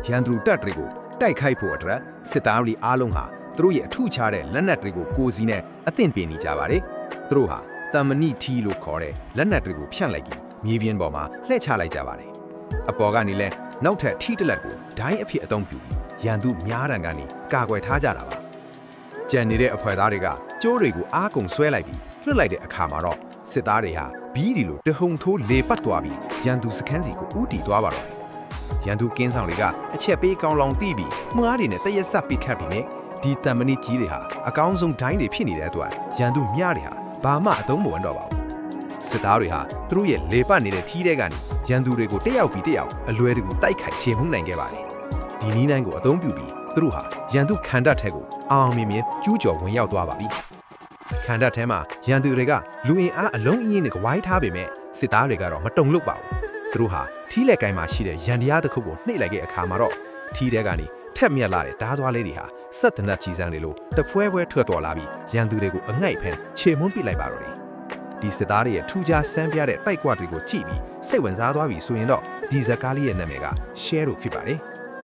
ရန်သူတပ်တွေကိုတိုက်ခိုက်ဖို့အတွက်စစ်သားတွေအားလုံးဟာသူတို့ရဲ့အထူးခြားတဲ့လက်နက်တွေကိုကိုယ်စီနဲ့အသင့်ပြင်နေကြပါတယ်။သူတို့ဟာတမဏိထီလို့ခေါ်တဲ့လက်နက်တွေကိုဖြန့်လိုက်ပြီးမြေပြင်ပေါ်မှာလှည့်ချလိုက်ကြပါတယ်။အပေါ်ကနေလဲနောက်ထပ်ထီတလက်ကိုဒိုင်းအဖြစ်အသုံးပြုပြီးရန်သူများတန်ကနေကာကွယ်ထားကြတာပါ။ကြံနေတဲ့အဖွဲ့သားတွေကကျိုးတွေကိုအားကုန်ဆွဲလိုက်ပြီးလွှတ်လိုက်တဲ့အခါမှာတော့စစ်သားတွေဟာဘီးဒီလိုတဟုန်ထိုးလေပတ်သွားပြီးရန်သူစခန်းစီကိုဥတီသွားပါတော့တယ်။ရန်သူကင်းဆောင်တွေကအချက်ပေးကောင်းလောင်တီးပြီးမှားတွေနဲ့တရက်ဆက်ပိတ်ခတ်ပြီးနဲ့ဒီတမဏိကြီးတွေဟာအကောင်းဆုံးဒိုင်းတွေဖြစ်နေတဲ့အတွက်ရန်သူမြတွေဟာဘာမှအသုံးမဝင်တော့ပါဘူး။စစ်သားတွေဟာသူတို့ရဲ့လေပတ်နေတဲ့ထီးတဲ့ကနေရန်သူတွေကိုတယောက်ပြီးတယောက်အလွယ်တကူတိုက်ခိုက်ချေမှုနိုင်ခဲ့ပါတယ်။ဒီနည်းနိုင်ကိုအသုံးပြုပြီးသူတို့ဟာရန်သူခန္ဓာထဲကိုအောင်မြင်မြင်ကျူးကျော်ဝင်ရောက်သွားပါပြီ။ခန္ဓာထဲမှာရန်သူတွေကလူအင်အားအလုံးအင်းနဲ့ဝိုင်းထားပေမဲ့စစ်သားတွေကတော့မတုံ့လို့ပါဘူး။သူတို့ဟာထီးလက်ကိုင်းမှာရှိတဲ့ရန်တရားတစ်ခုကိုနှိပ်လိုက်တဲ့အခါမှာတော့ထီးတဲ့ကနေထက်မြက်လာတဲ့ဓားသွားလေးတွေဟာစက်တနတ်ကြီးစံတွေလိုတဖွဲဖွဲထွက်တော်လာပြီးရန်သူတွေကိုအငိုက်ဖမ်းခြေမွန်းပစ်လိုက်ပါတော့တယ်။ဒီစစ်သားတွေရဲ့ထူးခြားဆန်းပြတဲ့တိုက်ကွက်တွေကိုကြည့်ပြီးစိတ်ဝင်စားသွားပြီဆိုရင်တော့ဒီဇာကားလေးရဲ့နာမည်က share လို့ဖြစ်ပါတယ်။